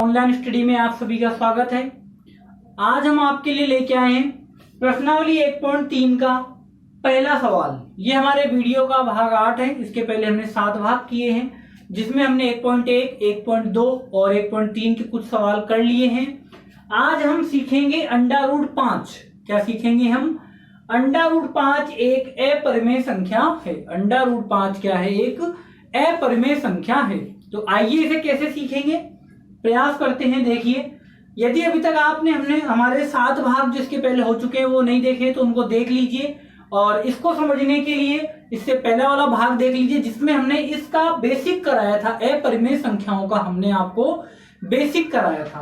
Online study में आप सभी का स्वागत है। आज हम आपके लिए लेके आए हैं प्रश्नावली 1.3 का पहला सवाल। ये हमारे वीडियो का भाग 8 है। इसके पहले हमने 7 भाग किए हैं, जिसमें हमने 1.1, 1.2 और 1.3 के कुछ सवाल कर लिए हैं। आज हम सीखेंगे अंडा रूट 5। क्या सीखेंगे हम? अंडा रूट 5 एक अपरिमेय संख्या है। अंडा रूट 5 क्या है? एक अपरिमेय संख्या है। तो आइए इसे कैसे सीखेंगे, प्रयास करते हैं। देखिए, यदि अभी तक हमने हमारे 7 भाग जिसके पहले हो चुके हैं वो नहीं देखे तो उनको देख लीजिए, और इसको समझने के लिए इससे पहले वाला भाग देख लीजिए जिसमें हमने इसका बेसिक कराया था। अपरिमेय संख्याओं का हमने आपको बेसिक कराया था।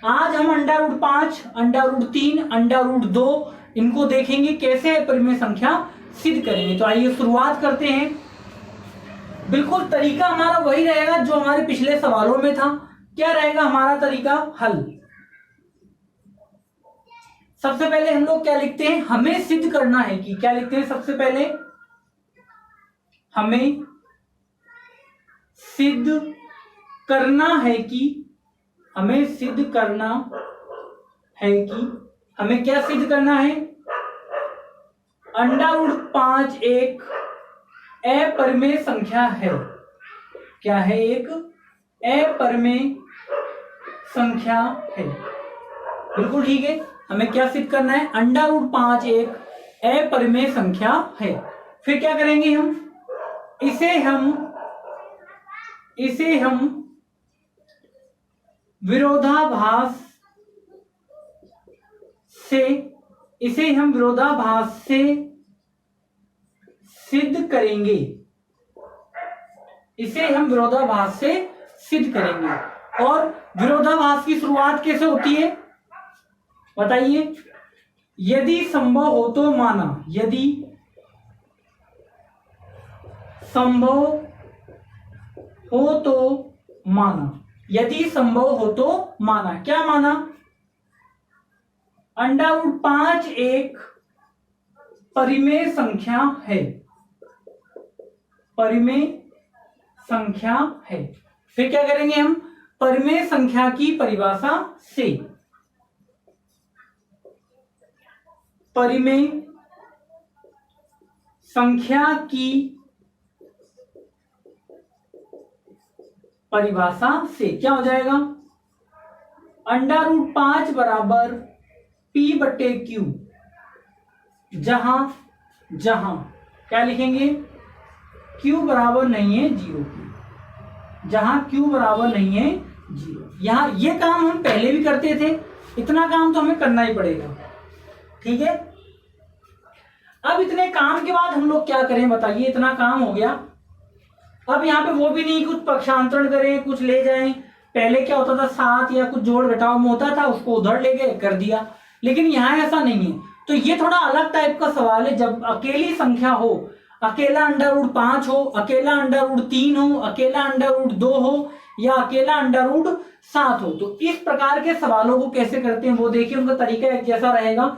आज हम अंडा रूट 5, अंडा रूट 3, अंडा रूट 2 इनको देखेंगे कैसे अपरिमेय संख्या सिद्ध करेंगे। तो आइए शुरुआत करते हैं। बिल्कुल तरीका हमारा वही रहेगा जो हमारे पिछले सवालों में था। क्या रहेगा हमारा तरीका? हल। सबसे पहले हम लोग क्या लिखते हैं? हमें सिद्ध करना है कि क्या लिखते हैं? सबसे पहले हमें सिद्ध करना है कि हमें सिद्ध करना है कि हमें क्या सिद्ध करना है? अंडा रूट 5 एक अपरिमेय संख्या है। क्या है? एक अपरिमेय संख्या है। बिल्कुल ठीक है। हमें क्या सिद्ध करना है? अंडा रूट 5 एक अपरिमेय संख्या है। फिर क्या करेंगे हम? इसे हम विरोधाभास से सिद्ध करेंगे। इसे हम विरोधाभास से सिद्ध करेंगे। और विरोधाभास की शुरुआत कैसे होती है बताइए? यदि संभव हो तो माना। यदि संभव हो तो माना। यदि संभव हो तो माना। क्या माना? अंडा रूट 5 एक परिमेय संख्या है। परिमेय संख्या है। फिर क्या करेंगे हम? परिमेय संख्या की परिभाषा से परिमेय संख्या की परिभाषा से क्या हो जाएगा? अंडा रूट 5 बराबर P बटे Q, जहां क्या लिखेंगे? Q बराबर नहीं है 0 की। जहां Q बराबर नहीं है 0। यहां ये काम हम पहले भी करते थे, इतना काम तो हमें करना ही पड़ेगा। ठीक है। अब इतने काम के बाद हम लोग क्या करें बताइए? इतना काम हो गया। अब यहाँ पे वो भी नहीं कुछ पक्षांतरण करें, कुछ ले जाएं। पहले क्या होता था? 7 या कुछ जोड़ घटाव में होता था, उसको उधर ले गए कर दिया। लेकिन यहाँ ऐसा नहीं है। तो ये थोड़ा अलग टाइप का सवाल है। जब अकेली संख्या हो, अकेला अंडा रूट 5 हो, अकेला अंडा रूट 3 हो, अकेला अंडा रूट 2 हो, या अकेला अंडा रूट 7 हो, तो इस प्रकार के सवालों को कैसे करते हैं वो देखिए। उनका तरीका एक जैसा रहेगा।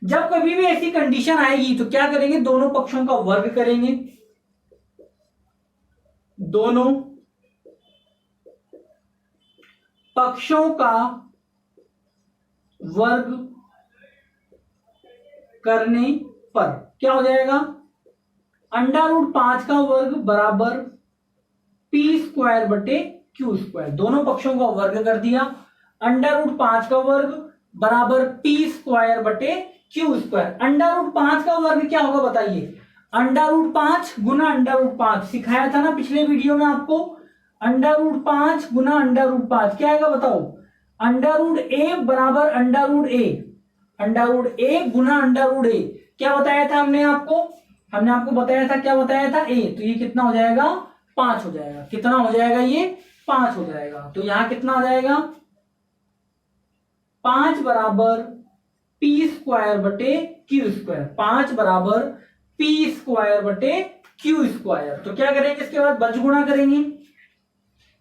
जब कभी भी ऐसी कंडीशन आएगी तो क्या करेंगे? दोनों पक्षों का वर्ग करेंगे। दोनों पक्षों का वर्ग करने पर क्या हो जाएगा? अंडा रूट 5 का वर्ग बराबर P स्क्वायर बटे Q स्क्वायर। दोनों पक्षों का वर्ग कर दिया। अंडा रूट 5 का वर्ग बराबर P स्क्वायर बटे Q स्क्वायर। अंडा रूट 5 का वर्ग क्या होगा बताइए? अंडा रूट 5 गुना अंडा रूट 5 सिखाया था ना पिछले वीडियो में आपको। अंडा रूट 5 गुना अंडा रूट 5 क्या आएगा बताओ? अंडा रूट ए बराबर अंडा रूट ए। अंडा रूट ए गुना अंडा रूट ए क्या बताया था हमने आपको? हमने आपको बताया था, क्या बताया था? ए। तो ये कितना हो जाएगा? 5 हो जाएगा। कितना हो जाएगा? ये 5 हो जाएगा। तो यहां कितना आ जाएगा? 5 बराबर P स्क्वायर बटे Q स्क्वायर। 5 बराबर P स्क्वायर बटे Q स्क्वायर। तो क्या करेंगे? इसके बाद वज्र गुणा करेंगे।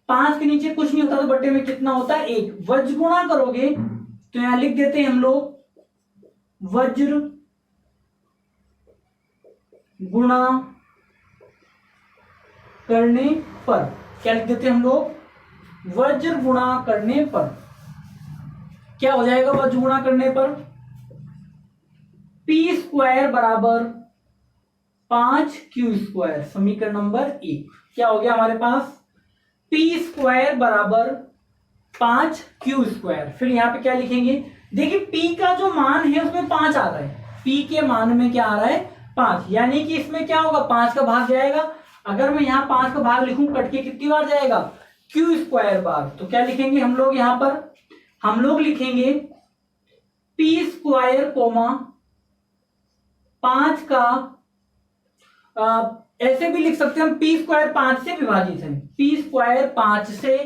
5 के नीचे कुछ नहीं होता तो बटे में कितना होता है? 1। वज्र गुणा करोगे तो यहां लिख देते हैं हम लोग वज्र गुणा करने पर क्या लिख देते हैं हम लोग? वज्र गुणा करने पर क्या हो जाएगा? वज्र गुणा करने पर पी स्क्वायर बराबर 5q²। समीकरण नंबर 1 क्या हो गया हमारे पास? पी स्क्वायर बराबर 5q²। फिर यहां पे क्या लिखेंगे? देखिए p का जो मान है उसमें 5 आ रहा है। p के मान में क्या आ रहा है? 5, यानी कि इसमें क्या होगा? 5 का भाग जाएगा। अगर मैं यहाँ 5 का भाग लिखूं, कट के कितनी बार जाएगा? q² बार। तो क्या लिखेंगे हम लोग यहां पर? हम लोग लिखेंगे p² कोमा 5 का ऐसे भी लिख सकते हैं हम, p² 5 से विभाजित है। p² 5 से,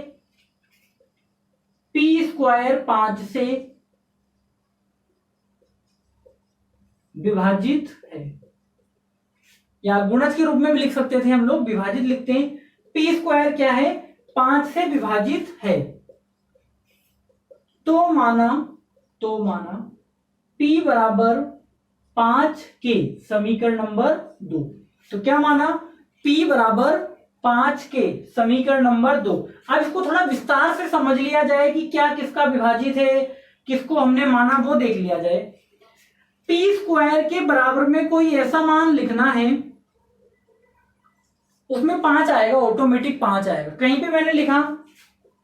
p² 5 से विभाजित है, या गुणज के रूप में भी लिख सकते थे हम लोग, विभाजित लिखते हैं। p² क्या है? 5 से विभाजित है। तो माना p बराबर 5k। समीकरण नंबर 2। तो क्या माना? p बराबर 5k। समीकरण नंबर 2। अब इसको थोड़ा विस्तार से समझ लिया जाए कि क्या किसका विभाजित है, किसको हमने माना, वो देख लिया जाए। p² के बराबर में कोई ऐसा मान लिखना है, उसमें 5 आएगा, ऑटोमेटिक 5 आएगा। कहीं पे मैंने लिखा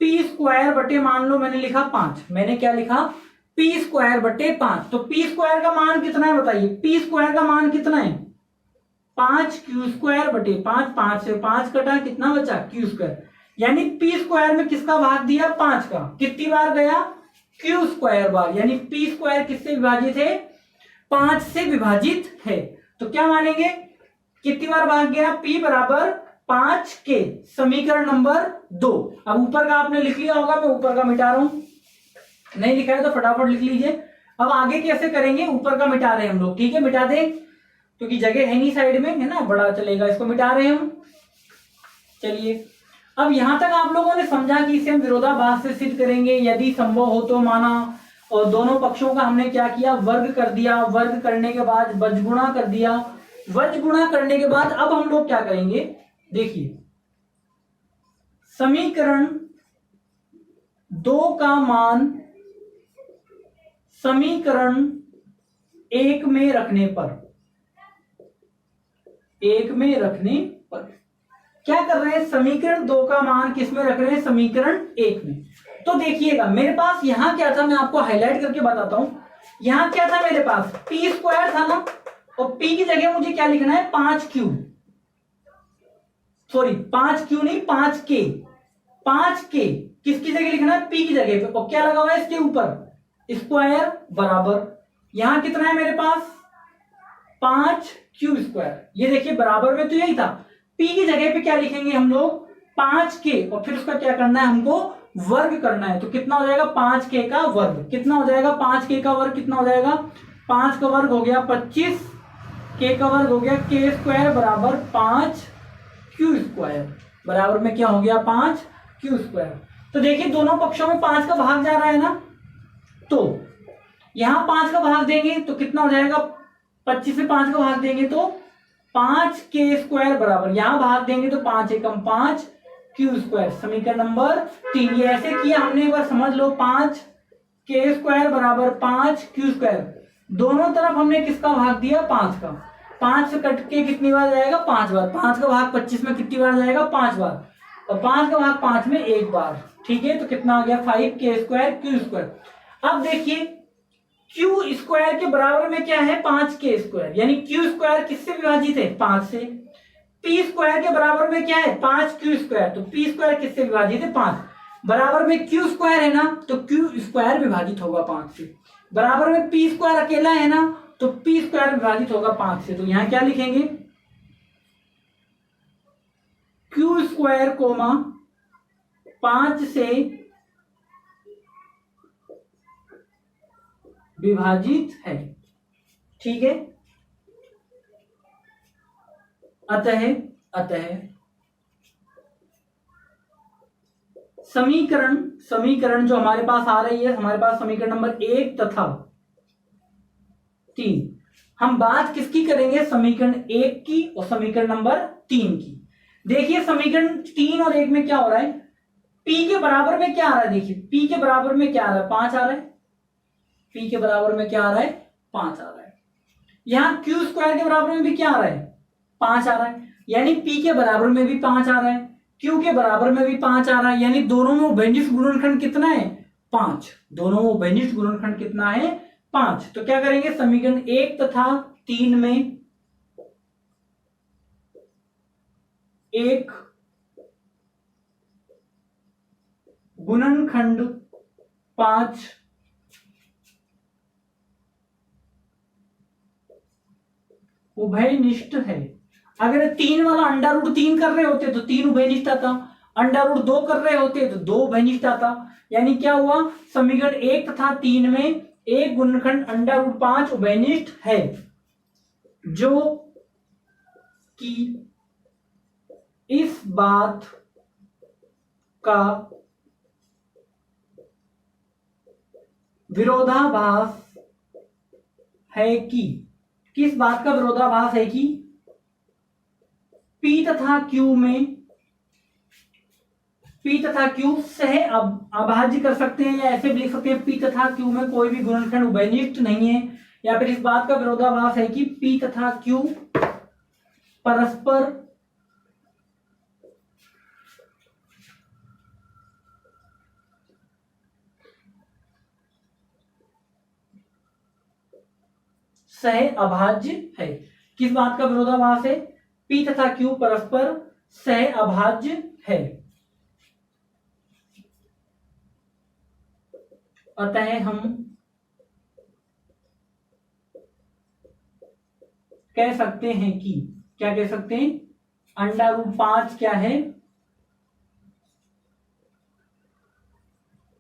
p² बटे, मान लो मैंने लिखा 5, मैंने क्या लिखा? p² बटे 5। तो p² का मान कितना है बताइए? p² का मान कितना है? 5q² बटे 5। 5 से 5 कटा, कितना बचा? q²। यानी p² में किसका भाग दिया? 5 का। कितनी बार गया? q² बार। यानी p² किससे विभाजित है? 5 से विभाजित है। तो क्या मानेंगे? कितनी बार भाग गया? p बराबर 5k। समीकरण नंबर 2। अब ऊपर का आपने लिख लिया होगा, मैं ऊपर का मिटा रहा हूं, नहीं लिखा है तो फटाफट लिख लीजिए। अब आगे कैसे करेंगे? ऊपर का मिटा रहे हैं हम लोग, ठीक है, मिटा दें क्योंकि जगह है नहीं साइड में, है ना, बड़ा चलेगा। इसको मिटा रहे हैं हम। चलिए, अब यहां तक आप लोगों ने समझा कि इसे हम विरोधाभास से सिद्ध करेंगे यदि संभव हो तो माना, और दोनों पक्षों का हमने क्या किया? वर्ग कर दिया। वर्ग करने के बाद वज्र गुणा कर दिया। वज्र गुणा करने के बाद अब हम लोग क्या करेंगे? देखिए, समीकरण 2 का मान समीकरण 1 में रखने पर, क्या कर रहे हैं? समीकरण 2 का मान किस में रख रहे हैं? समीकरण 1 में। तो देखिएगा, मेरे पास यहां क्या था, मैं आपको हाईलाइट करके बताता हूं। यहां क्या था मेरे पास? p² था ना, और p की जगह मुझे क्या लिखना है? 5q, सॉरी 5q नहीं, 5k। 5k किसकी जगह लिखना है? p की जगह पे। और क्या लगा हुआ है इसके ऊपर? स्क्वायर बराबर, यहां कितना है मेरे पास? 5q²। ये देखिए बराबर में तो यही था। p की जगह पे क्या लिखेंगे हम लोग? 5k, और फिर उसका क्या करना है? हमको वर्ग करना है। तो कितना हो जाएगा? 5k का वर्ग। कितना हो जाएगा? 5k का वर्ग कितना हो जाएगा? 5 का वर्ग हो गया 25, k का वर्ग हो गया k² बराबर 5q²। बराबर में क्या हो गया? 5q²। तो देखिए दोनों पक्षों में 5 का भाग जा रहा है ना, तो यहां 5 का भाग देंगे तो कितना हो जाएगा? 25 में 5 का भाग देंगे तो 5k² बराबर, यहां भाग देंगे तो 5 एकम 5q²। समीकरण नंबर 3। ये ऐसे किया हमने, एक बार समझ लो। 5k² बराबर 5q²। दोनों तरफ हमने किसका भाग दिया? 5 का। 5 से कट के कितनी बार जाएगा? 5 बार। 5 का भाग 25 में कितनी बार जाएगा? 5 बार। और 5 का भाग 5 में 1 बार। ठीक है, तो कितना आ गया? 5k² q²। अब देखिए, q² के बराबर में क्या है? 5k²। यानी q² किससे विभाजित है? 5 से। p² के बराबर में क्या है? 5q²। तो p² किससे विभाजित है? 5। बराबर में q² है ना, तो q² विभाजित होगा 5 से। बराबर में p² अकेला है ना, तो p² विभाजित होगा 5 से। तो यहां क्या लिखेंगे? q² कोमा 5 से विभाजित है। ठीक है, अतः समीकरण जो हमारे पास आ रही है, हमारे पास समीकरण नंबर 1 तथा 3। हम बात किसकी करेंगे? समीकरण 1 की और समीकरण नंबर 3 की। देखिए, समीकरण 3 और 1 में क्या हो रहा है? P के बराबर में क्या आ रहा है, देखिए P के बराबर में क्या आ रहा है, 5 आ रहा है। P के बराबर में क्या आ रहा है, 5 आ रहा है। यहां Q स्क्वायर के बराबर में भी क्या आ रहा है, 5 आ रहा है। यानी P के बराबर में भी 5 आ रहा है, Q के बराबर में भी 5 आ रहा है। यानी दोनों में उभयनिष्ठ गुणनखंड कितना है, 5। दोनों में उभयनिष्ठ गुणनखंड कितना है, 5। तो क्या करेंगे, समीकरण 1 तथा 3 में एक गुणनखंड 5 उभयनिष्ठ है। अगर 3 वाला अंडा रूट 3 कर रहे होते तो 3 उभयनिष्ठ आता, अंडा रूट 2 कर रहे होते तो 2 उभयनिष्ठ आता। यानी क्या हुआ, समीकरण 1 तथा 3 में एक गुणनखंड अंडा रूट 5 उभयनिष्ठ है, जो कि इस बात का विरोधाभास है कि, किस बात का विरोधाभास है कि P तथा Q में, P तथा Q सह अभाज्य कर सकते हैं, या ऐसे भी लिख सकते हैं P तथा Q में कोई भी गुणनखंड उभयनिष्ठ नहीं है। या फिर इस बात का विरोधाभास है कि P तथा Q परस्पर सह अभाज्य है। किस बात का विरोधाभास है, P तथा Q परस्पर सह अभाज्य है। अतः हम कह सकते हैं कि, क्या कह सकते हैं, अंडा रूट 5 क्या है,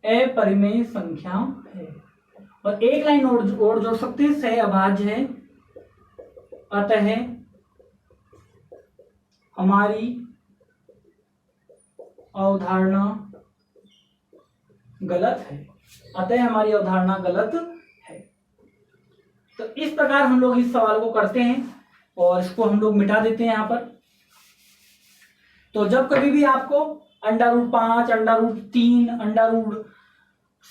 अपरिमेय संख्या है। और एक लाइन और जोड़ सकते हैं, सह अभाज्य है, अतः हमारी अवधारणा गलत है, अतः हमारी अवधारणा गलत है। तो इस प्रकार हम लोग इस सवाल को करते हैं और इसको हम लोग मिटा देते हैं यहां पर। तो जब कभी भी आपको अंडा रूट 5, अंडा रूट 3, अंडा रूट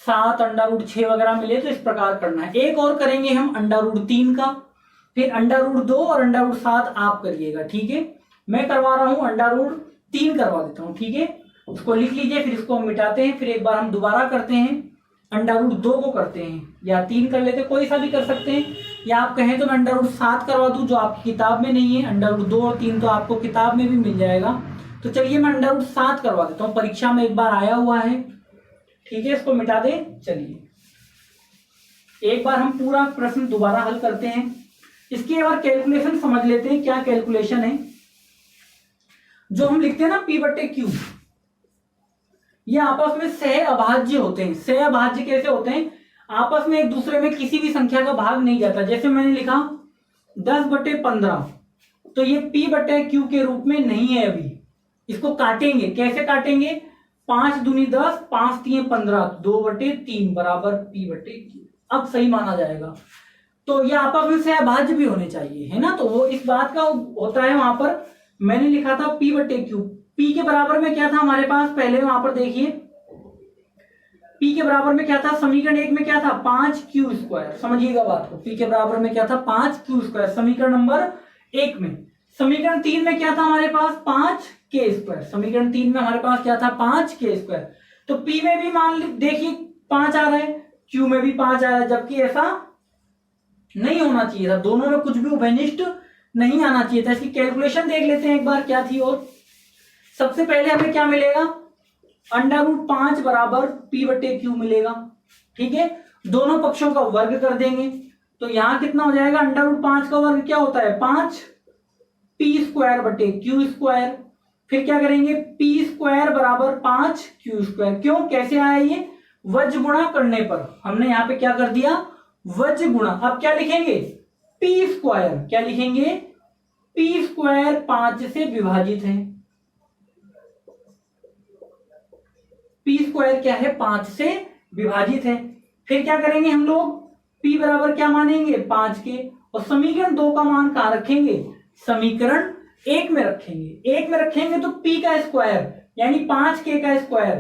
7, अंडा रूट 6 वगैरह मिले तो इस प्रकार करना है। एक और करेंगे हम अंडा रूट 3 का, फिर अंडा रूट 2 और अंडा रूट 7 आप करिएगा, ठीक है। मैं करवा रहा हूं अंडा रूट 3 करवा देता हूं, ठीक है। उसको लिख लीजिए, फिर इसको हम मिटाते हैं। फिर एक बार हम दोबारा करते हैं, अंडा रूट 2 को करते हैं, या 3 कर लेते, कोई सा भी कर सकते हैं। या आप कहें तो मैं अंडा रूट 7 करवा दूं, जो आपकी किताब में नहीं है। अंडा रूट 2 और 3 तो आपको किताब में भी मिल जाएगा। तो चलिए मैं अंडा रूट 7 करवा देता हूँ, परीक्षा में एक बार आया हुआ है, ठीक है। इसको मिटा दे। चलिए एक बार हम पूरा प्रश्न दोबारा हल करते हैं। इसकी एक बार कैलकुलेशन समझ लेते हैं, क्या कैलकुलेशन है। जो हम लिखते हैं ना P बटे Q, ये आपस में सह अभाज्य होते हैं। सह अभाज्य कैसे होते हैं, आपस में एक दूसरे में किसी भी संख्या का भाग नहीं जाता। जैसे मैंने लिखा 10 बटे 15, तो ये P बटे Q के रूप में नहीं है। अभी इसको काटेंगे, कैसे काटेंगे, 5 दूनी 10, 5 तीन 15, 2 बटे 3 बराबर P बटे Q। अब सही माना जाएगा। तो ये आपस में सह अभाज्य भी होने चाहिए, है ना। तो वो इस बात का होता है। वहां पर मैंने लिखा था P बटे Q, P के बराबर में क्या था हमारे पास, पहले वहां पर देखिए P के बराबर में क्या था, समीकरण 1 में क्या था, 5Q स्क्वायर। समझिएगा बात को, P के बराबर में क्या था, 5Q स्क्वायर, समीकरण नंबर 1 में। समीकरण 3 में क्या था हमारे पास, 5K स्क्वायर। समीकरण 3 में हमारे पास क्या था, 5K स्क्वायर। तो P में भी मान ली देखिए 5 आ रहा है, Q में भी 5 आ रहा है, जबकि ऐसा नहीं होना चाहिए था। दोनों में कुछ भी उभयनिष्ठ नहीं आना चाहिए था। इसकी कैलकुलेशन देख लेते हैं एक बार क्या थी। और सबसे पहले हमें क्या मिलेगा, अंडा रूट 5 बराबर P बटे Q मिलेगा, ठीक है। दोनों पक्षों का वर्ग कर देंगे, तो यहां कितना हो जाएगा, अंडा रूट 5 का वर्ग क्या होता है, 5P स्क्वायर बटे Q स्क्वायर। फिर क्या करेंगे, P स्क्वायर बराबर 5Q स्क्वायर। क्यों, कैसे आया ये, वज्र गुणा करने पर हमने यहाँ पे क्या कर दिया, वज्र गुणा। अब क्या लिखेंगे, P स्क्वायर, क्या लिखेंगे, P स्क्वायर 5 से विभाजित है। P स्क्वायर क्या है, 5 से विभाजित है। फिर क्या करेंगे हम लोग, P बराबर क्या मानेंगे, 5 के, और समीकरण 2 का मान कहां रखेंगे, समीकरण 1 में रखेंगे। 1 में रखेंगे तो P का स्क्वायर यानी 5K का स्क्वायर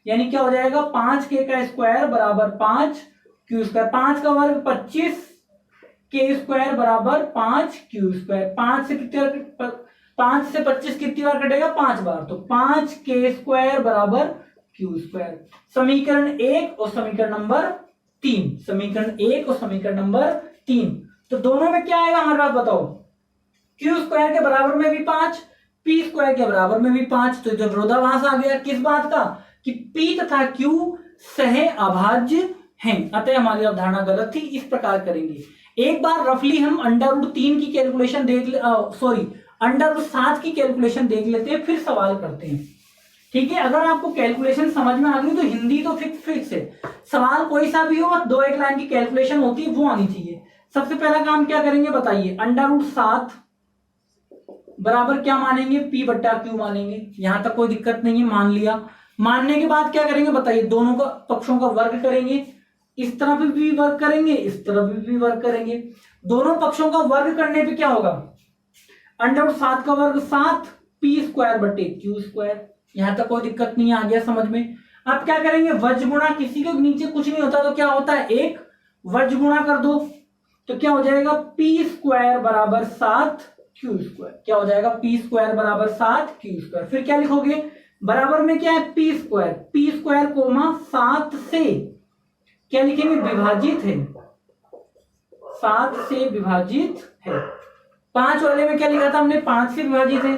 यानी क्या हो जाएगा 5k का स्क्वायर बराबर 5q²। 5 का वर्ग 25k² बराबर 5q²। 5 से कितनी बार 5 से 25 कितनी बार कटेगा 5 बार, तो 5k² बराबर q²। समीकरण 1 और समीकरण नंबर 3, समीकरण 1 और समीकरण नंबर 3। तो दोनों में क्या आएगा हमारे पास बताओ, q² के बराबर में भी 5, p² के बराबर में भी 5। तो जो विरोधाभास आ गया किस बात का कि p तथा q सह अभाज्य हैं, अतः हमारी अवधारणा गलत थी। इस प्रकार करेंगे। एक बार रफली हम √3 की कैलकुलेशन देख ले, सॉरी √7 की कैलकुलेशन देख लेते हैं, फिर सवाल करते हैं। ठीक है, अगर आपको कैलकुलेशन समझ में आ गई तो हिंदी तो फिक्स है, सवाल कोई सा भी हो बस 2-1 लाइन की कैलकुलेशन होती है वो आनी चाहिए। सबसे पहला काम क्या करेंगे बताइए, √7 बराबर क्या मानेंगे, p/q मानेंगे। यहां तक कोई दिक्कत नहीं है, मान लिया। मानने के बाद क्या करेंगे बताइए, दोनों का पक्षों का वर्ग करेंगे, इस तरफ भी वर्ग करेंगे, इस तरफ भी वर्ग करेंगे। दोनों पक्षों का वर्ग करने पे क्या होगा, √7 का वर्ग 7 p²/q²। यहां तक कोई दिक्कत नहीं, आ गया समझ में। अब क्या करेंगे, वज्र गुणा, किसी के नीचे कुछ नहीं होता तो क्या होता है, एक वज्र गुणा कर दो, तो क्या हो जाएगा p² बराबर 7q²। क्या हो जाएगा p² बराबर 7q²। फिर क्या लिखोगे, बराबर में क्या है p² कोमा 7 से क्या लिखेंगे, विभाजित है, 7 से विभाजित है। 5 वाले में क्या लिखा था हमने, 5 से विभाजित है।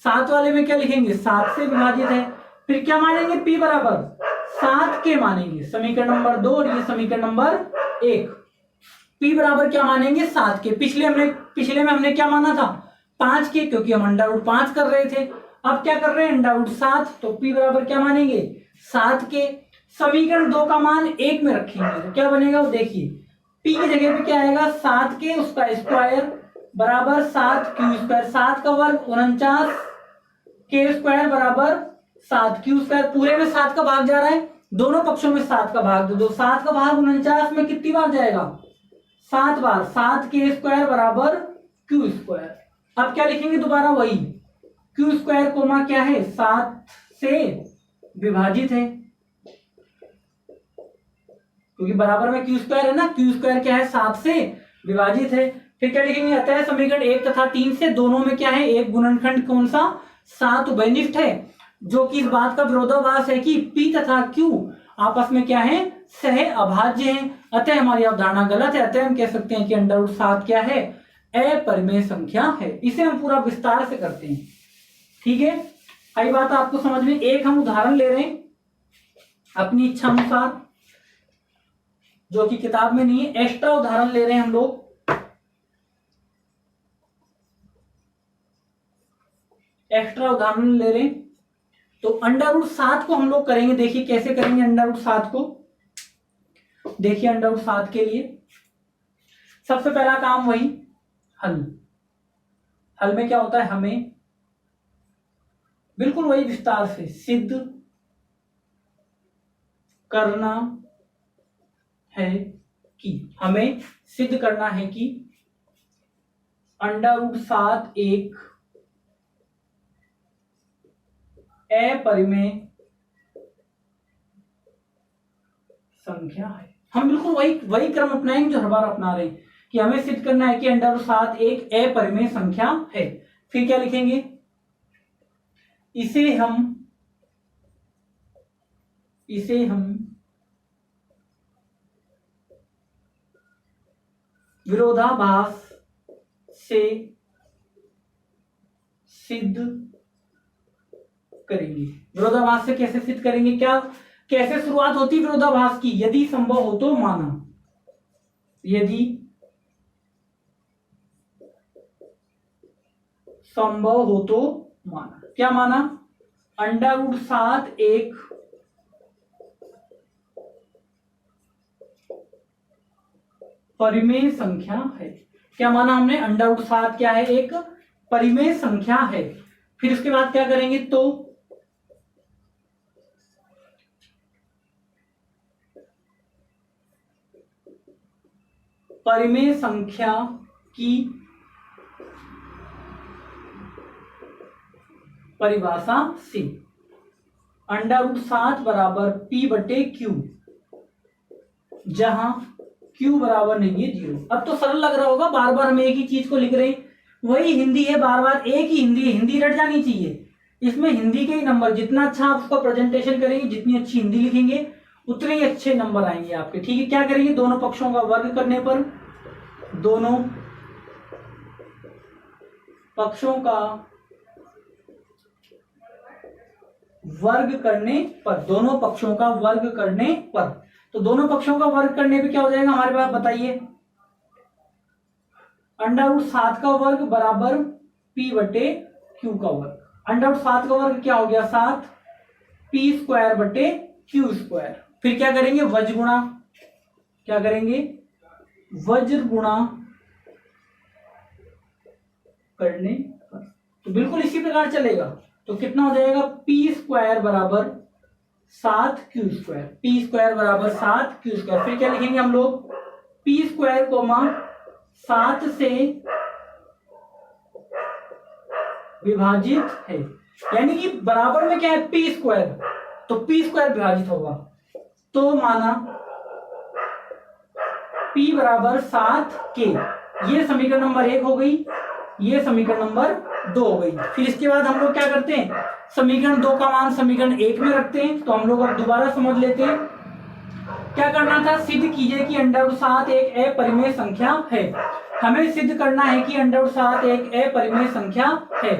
7 वाले में क्या लिखेंगे, 7 से विभाजित है। फिर क्या मानेंगे, p बराबर 7 के मानेंगे, समीकरण नंबर 2 और ये समीकरण नंबर 1। p बराबर क्या मानेंगे, 7 के। पिछले में हमने क्या माना था, 5 के, क्योंकि हम √5 कर रहे थे। अब क्या कर रहे हैं, √7, तो p बराबर क्या मानेंगे, 7 के। समीकरण 2 का मान 1 में रखेंगे तो क्या बनेगा वो देखिए, p की जगह पे क्या आएगा, 7 के उसका स्क्वायर बराबर 7q²। 7 का वर्ग 49k² बराबर 7q²। पूरे में 7 का भाग जा रहा है, दोनों पक्षों में 7 का भाग दे दो। 7 का भाग 49 में कितनी बार जाएगा, 7 बार। 7k² बराबर q²। अब क्या लिखेंगे, दोबारा वही q² कोमा क्या है, 7 से विभाजित है, क्योंकि बराबर में q² है ना, q² क्या है, 7 से विभाजित है। फिर क्या लिखेंगे, अतः समीकरण 1 तथा 3 से दोनों में क्या है, एक गुणनखंड कौन सा, 7 उभयनिष्ठ है, जो कि इस बात का विरोधाभास है कि p तथा q आपस में क्या है, सह अभाज्य हैं, अतः हमारी अवधारणा गलत है। अतः हम कह सकते हैं कि √7 क्या है, अपरिमेय संख्या है। इसे हम पूरा विस्तार से करते हैं। ठीक है, आई बात आपको समझ में। एक हम उदाहरण ले रहे हैं अपनी इच्छा अनुसार, जो कि किताब में नहीं है, एक्स्ट्रा उदाहरण ले रहे हैं हम लोग। एक्स्ट्रा उदाहरण ले रहे हैं तो √7 को हम लोग करेंगे। देखिए कैसे करेंगे √7 को, देखिए √7 के लिए सबसे पहला काम वही हल। हल में क्या होता है, हमें बिल्कुल वही विस्तार से सिद्ध करना है कि, हमें सिद्ध करना है कि √7 एक अपरिमेय संख्या है। हम बिल्कुल वही क्रम अपनाएंगे जो हर बार अपना रहे हैं कि हमें सिद्ध करना है कि √7 एक अपरिमेय संख्या है। फिर क्या लिखेंगे, इसे हम विरोधाभास से सिद्ध करेंगे। विरोधाभास से कैसे सिद्ध करेंगे, क्या कैसे शुरुआत होती है विरोधाभास की, यदि संभव हो तो माना, यदि संभव हो तो माना। क्या माना, √7 एक परिमेय संख्या है। क्या माना हमने, √7 क्या है, एक परिमेय संख्या है। फिर उसके बाद क्या करेंगे, तो परिमेय संख्या की परिभाषा से, √7 बराबर P बटे Q, जहां Q बराबर नहीं है 0। अब तो सरल लग रहा होगा, बार बार हम एक ही चीज को लिख रहे हैं, वही हिंदी है, बार बार एक ही हिंदी है, हिंदी रट जानी चाहिए। इसमें हिंदी के ही नंबर, जितना अच्छा आप उसका प्रेजेंटेशन करेंगे, जितनी अच्छी हिंदी लिखेंगे, उतने ही अच्छे नंबर आएंगे आपके। ठीक है, क्या करेंगे, दोनों पक्षों का वर्ग करने पर, दोनों पक्षों का वर्ग करने पर, दोनों पक्षों का वर्ग करने पर, तो दोनों पक्षों का वर्ग करने पे क्या हो जाएगा हमारे पास, बताइए, √7 का वर्ग बराबर P बटे Q का वर्ग। √7 का वर्ग क्या हो गया, 7 P² बटे Q²। फिर क्या करेंगे, वज्र गुणा, क्या करेंगे, वज्र गुणा करने पर, तो बिल्कुल इसी प्रकार चलेगा। तो कितना हो जाएगा, P² बराबर 7Q², P² बराबर 7Q²। फिर क्या लिखेंगे हम लोग, P² कोमा 7 से विभाजित है, यानी कि बराबर में क्या है, P², तो P² विभाजित होगा, तो माना P बराबर 7K। ये समीकरण नंबर 1 हो गई, ये समीकरण नंबर 2 हो गई। फिर इसके बाद हम लोग क्या करते हैं, समीकरण 2 का मान समीकरण 1 में रखते हैं। तो हम लोग अब दोबारा समझ लेते हैं, क्या करना था, सिद्ध कीजिए कि √7 एक अपरिमेय संख्या है। हमें सिद्ध करना है कि √7 एक अपरिमेय संख्या है।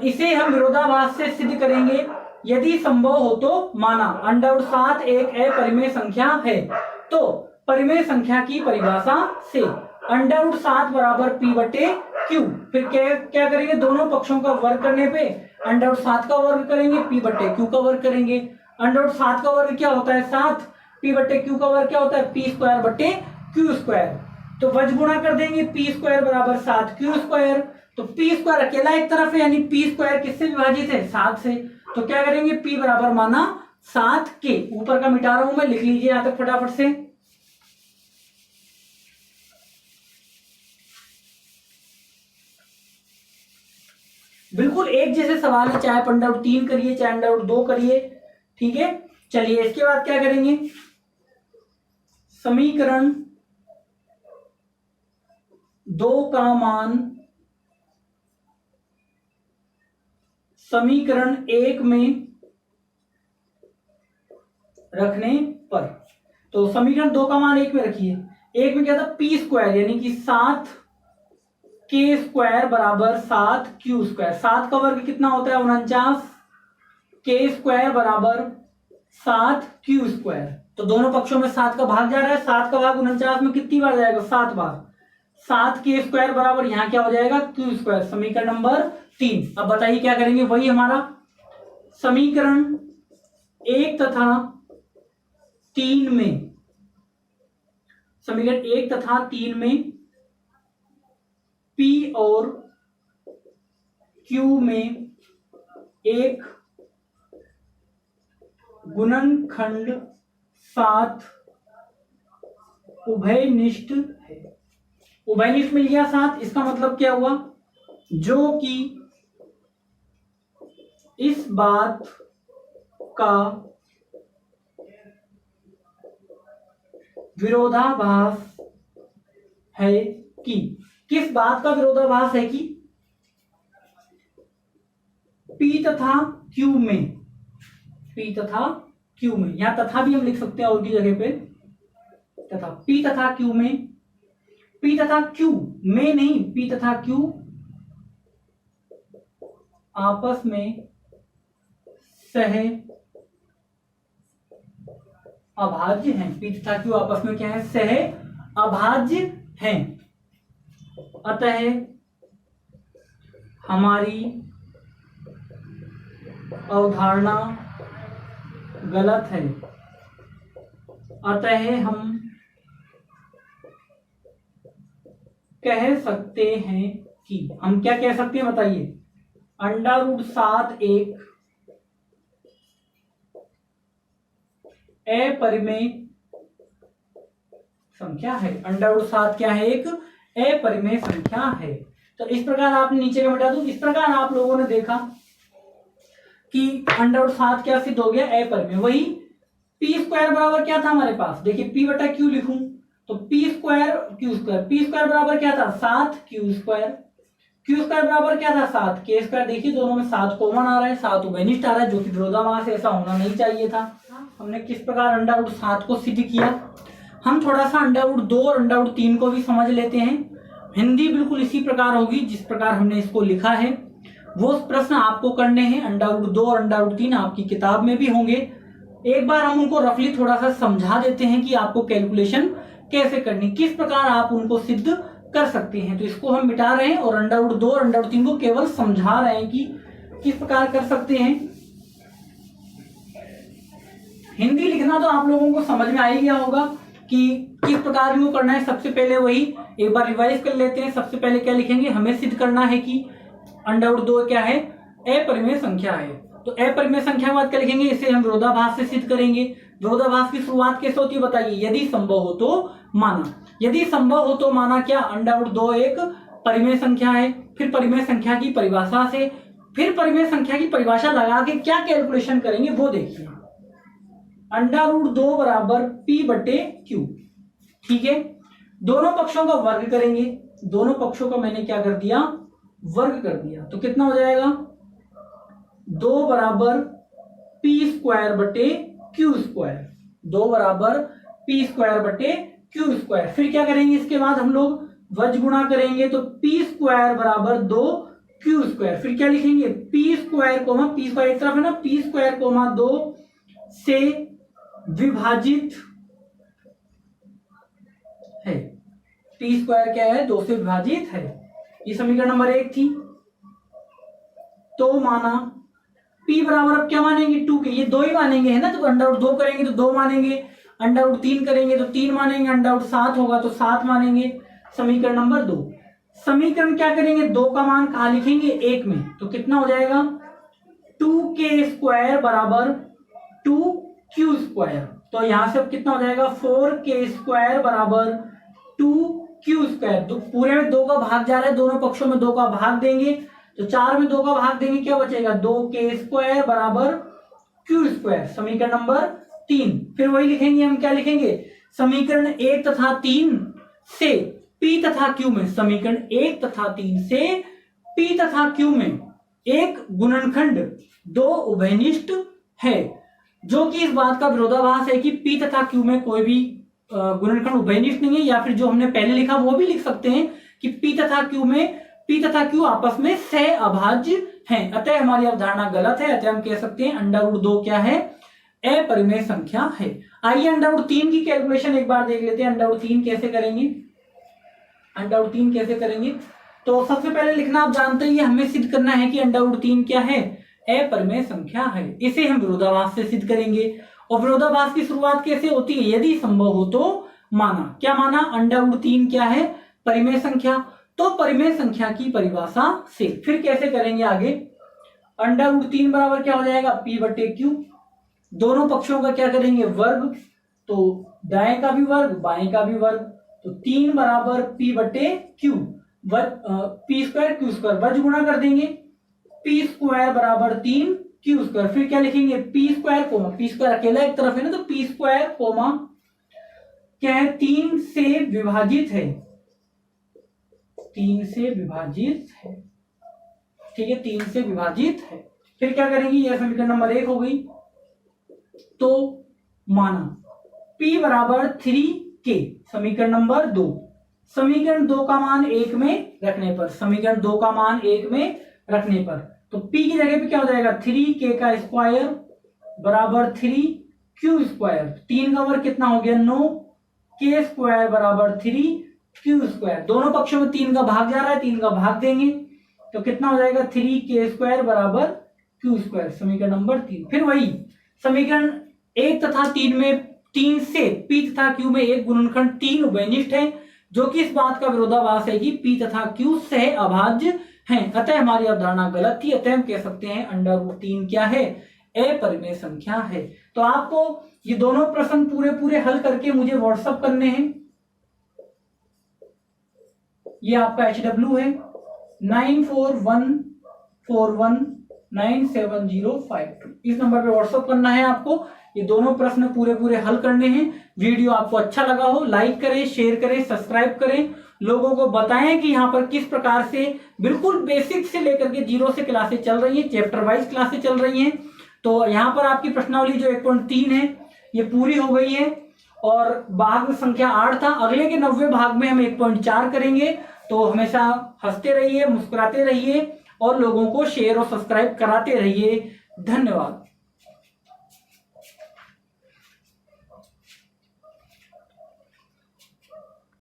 इसे हम विरोधाभास से सिद्ध करेंगे, यदि संभव हो तो माना √7 एक अपरिमेय संख्या है, तो परिमेय संख्या की परिभाषा से √7 बराबर P बटे Q। फिर क्या करेंगे, दोनों पक्षों का वर्ग करने पे √7 का वर्ग करेंगे, P बटे Q का वर्ग करेंगे। √7 का वर्ग क्या होता है, 7, P बटे Q का वर्ग क्या होता है, P² बटे Q²। तो वज्र गुणा कर देंगे, P² बराबर 7Q²। तो P² अकेला एक तरफ है, यानी P² किससे विभाजित है, 7 से। तो क्या करेंगे, P बराबर माना 7K। ऊपर का मिटा रहा हूं मैं, लिख लीजिए यहां तक फटाफट से। बिल्कुल एक जैसे सवाल है, चाहे √3 करिए, चाहे √2 करिए। ठीक है, चलिए इसके बाद क्या करेंगे, समीकरण 2 का मान समीकरण 1 में रखने पर, तो समीकरण 2 का मान 1 में रखिए। 1 में क्या था, P² यानी कि 7K² बराबर 7Q²। 7 का वर्ग कितना होता है, 49, K² बराबर 7Q²। तो दोनों पक्षों में 7 का भाग जा रहा है, 7 का भाग 49 में कितनी बार जाएगा, 7 बार। 7K² बराबर यहां क्या हो जाएगा, Q²। समीकरण नंबर 3। अब बताइए क्या करेंगे, वही हमारा समीकरण 1 तथा 3 में, समीकरण 1 तथा 3 में P और Q में एक गुणनखंड 7 उभयनिष्ठ है। उभयनिष्ठ मिल गया 7, इसका मतलब क्या हुआ, जो कि इस बात का विरोधाभास है कि, किस बात का विरोधाभास है कि P तथा Q में, P तथा Q में, यहां तथा भी हम लिख सकते हैं और की जगह पे, तथा P तथा Q में, P तथा Q में नहीं, P तथा Q आपस में सह अभाज्य हैं। P तथा Q आपस में क्या है, सह अभाज्य हैं। अतः हमारी अवधारणा गलत है। अतः हम कह सकते हैं कि, हम क्या कह सकते हैं बताइए, √7 एक अपरिमेय संख्या है। √7 क्या है, एक अपरिमेय संख्या है। तो इस प्रकार आपने नीचे का मिटा दो। इस प्रकार आप लोगों ने देखा कि अंडर रूट 7 क्या सिद्ध हो गया, अपरिमेय। वही पी स्क्वायर बराबर क्या था हमारे पास, देखिए पी बटा क्यू लिखूं तो P square Q square, P square बराबर क्या था 7 क्यू स्क्वायर, क्यू स्क्वायर बराबर क्या था 7 के स्क्वायर। देखिए दोनों में 7 कॉमन आ रहा है, 7 उभयनिष्ठ आ रहा है, जो कि विरोधाभास है, ऐसा होना नहीं चाहिए था। हमने किस प्रकार अंडर रूट 7 को सिद्ध किया। हम थोड़ा सा अंडर रूट 2 और अंडर रूट 3 को भी समझ लेते हैं। हिंदी बिल्कुल इसी प्रकार होगी जिस प्रकार हमने इसको लिखा है। वो प्रश्न आपको करने हैं, अंडर रूट 2 और अंडर रूट 3 आपकी किताब में भी होंगे। एक बार हम उनको रफली थोड़ा सा समझा देते हैं कि आपको कैलकुलेशन कैसे करनी, किस प्रकार आप उनको सिद्ध कर सकते हैं। तो इसको हम मिटा रहे हैं और अंडर रूट 2 और अंडर रूट 3 को केवल समझा रहे हैं कि किस प्रकार कर सकते हैं। हिंदी लिखना तो आप लोगों को समझ में आ ही गया होगा कि किस प्रकार इनको करना है। सबसे पहले वही एक बार रिवाइज कर लेते हैं। सबसे पहले क्या लिखेंगे, हमें सिद्ध करना है कि अंडर रूट 2 क्या है, अपरिमेय संख्या है। तो अपरिमेय संख्या के बाद क्या लिखेंगे, इसे हम विरोधाभास से सिद्ध करेंगे। विरोधाभास की शुरुआत कैसे होती है बताइए, यदि संभव हो तो माना। यदि संभव हो तो माना क्या, अंडर रूट 2 एक परिमेय संख्या है। फिर परिमेय संख्या की परिभाषा से, फिर परिमेय संख्या की परिभाषा लगा के क्या कैलकुलेशन करेंगे वो देखिए। अंडर रूट 2 बराबर पी बटे क्यू, ठीक है। दोनों पक्षों का वर्ग करेंगे, दोनों पक्षों का मैंने क्या कर दिया, वर्ग कर दिया। तो कितना हो जाएगा, 2 बराबर पी स्क्वायर बटे क्यू स्क्वायर, 2 बराबर पी स्क्वायर बटे क्यू स्क्वायर। फिर क्या करेंगे, इसके बाद हम लोग वज गुणा करेंगे तो पी स्क्वायर बराबर 2 क्यू स्क्वायर। फिर क्या लिखेंगे, p square comma, p square एक तरफ है ना, पी स्क्वायर कोमा 2 से विभाजित है। पी स्क्वायर क्या है, 2 से विभाजित है। ये समीकरण नंबर 1 थी। तो माना P बराबर अब क्या मानेंगे 2 के, ये 2 ही मानेंगे है ना, तो अंडर रूट 2 करेंगे तो 2 मानेंगे, अंडर रूट 3 करेंगे तो 3 मानेंगे, अंडर रूट 7 होगा तो 7 मानेंगे। समीकरण नंबर 2। समीकरण क्या करेंगे, 2 का मान कहां लिखेंगे, 1 में। तो कितना हो जाएगा, 2k स्क्वायर बराबर 2q स्क्वायर। तो यहां से अब कितना हो जाएगा, 4k स्क्वायर बराबर 2q स्क्वायर। तो पूरे में 2 का भाग जा रहा है, दोनों पक्षों में 2 का भाग देंगे तो 4 में 2 का भाग देंगे, क्या बचेगा, 2k स्क्वायर बराबर q स्क्वायर। समीकरण नंबर 3। फिर वही लिखेंगे, हम क्या लिखेंगे, समीकरण 1 तथा 3 से p तथा q में, समीकरण 1 तथा 3 से p तथा q में एक गुणनखंड 2 उभयनिष्ठ है, जो कि इस बात का विरोधाभास है कि p तथा q में कोई भी गुणनखंड उभयनिष्ठ नहीं है। या फिर जो हमने पहले लिखा वो भी लिख सकते हैं कि p तथा q आपस में सह अभाज्य हैं। अतः हमारी अवधारणा गलत है। अतः हम कह सकते हैं अंडर रूट 2 क्या है, अपरिमेय संख्या है। आइए अंडर रूट 3 की कैलकुलेशन एक बार देख लेते हैं। अंडर रूट 3 कैसे करेंगे, अंडर रूट 3 कैसे करेंगे। तो सबसे पहले लिखना आप जानते हैं, हमें सिद्ध करना है कि अंडर रूट 3 क्या है, अपरिमेय संख्या है। इसे हम विरोधाभास से सिद्ध करेंगे। और विरोधाभास की शुरुआत कैसे होती है, यदि संभव हो तो माना। क्या माना, अंडर रूट 3 क्या है, परिमेय संख्या। तो परिमेय संख्या की परिभाषा से फिर कैसे करेंगे आगे, अंडर रूट 3 बराबर क्या हो जाएगा, p बटे क्यू। दोनों पक्षों का क्या करेंगे, वर्ग। तो दाएं का भी वर्ग, बाएं का भी वर्ग। तो 3 बराबर p बटे Q, p square Q square, वज गुणा कर देंगे, p स्क्वायर बराबर 3 क्यू स्क्वायर। फिर क्या लिखेंगे, p square comma, p square अकेला एक तरफ है ना, तो p स्क्वायर कोमा क्या है, 3 से विभाजित है, 3 से विभाजित है, ठीक है, 3 से विभाजित है। फिर क्या करेंगे, यह समीकरण नंबर 1 हो गई। तो माना p बराबर 3k, समीकरण नंबर 2। समीकरण 2 का मान 1 में रखने पर, समीकरण 2 का मान 1 में रखने पर, तो p की जगह पे क्या हो जाएगा, 3k का स्क्वायर बराबर 3q स्क्वायर। 3 का वर्ग कितना हो गया, 9k स्क्वायर बराबर 3q स्क्वायर। दोनों पक्षों में 3 का भाग जा रहा है, 3 का भाग देंगे तो कितना हो जाएगा, 3k स्क्वायर बराबर q स्क्वायर। समीकरण नंबर 3। फिर वही समीकरण 1 तथा 3 में 3 से p तथा q में एक गुणनखंड 3 उभयनिष्ठ है, जो कि इस बात का विरोधाभास है कि p तथा q सह अभाज्य हैं। अतः हमारी अवधारणा गलत थी। अतः हम कह सकते हैं अंडर रूट 3 क्या है, अपरिमेय संख्या है। तो आपको ये दोनों प्रश्न पूरे हल करके मुझे व्हाट्सएप करने हैं। ये आपका HW है 94141 9705। इस नंबर पे व्हाट्सअप करना है आपको। ये दोनों प्रश्न पूरे हल करने हैं। वीडियो आपको अच्छा लगा हो लाइक करें, शेयर करें, सब्सक्राइब करें, लोगों को बताएं कि यहाँ पर किस प्रकार से बिल्कुल बेसिक से लेकर के जीरो से क्लासेस चल रही है, चैप्टर वाइज क्लासेस चल रही हैं। तो यहाँ पर आपकी प्रश्नावली जो 1.3 है ये पूरी हो गई है और भाग संख्या 8 था। अगले के 90 भाग में हम 1.4 करेंगे। तो हमेशा हंसते रहिए, मुस्कुराते रहिए और लोगों को शेयर और सब्सक्राइब कराते रहिए। धन्यवाद।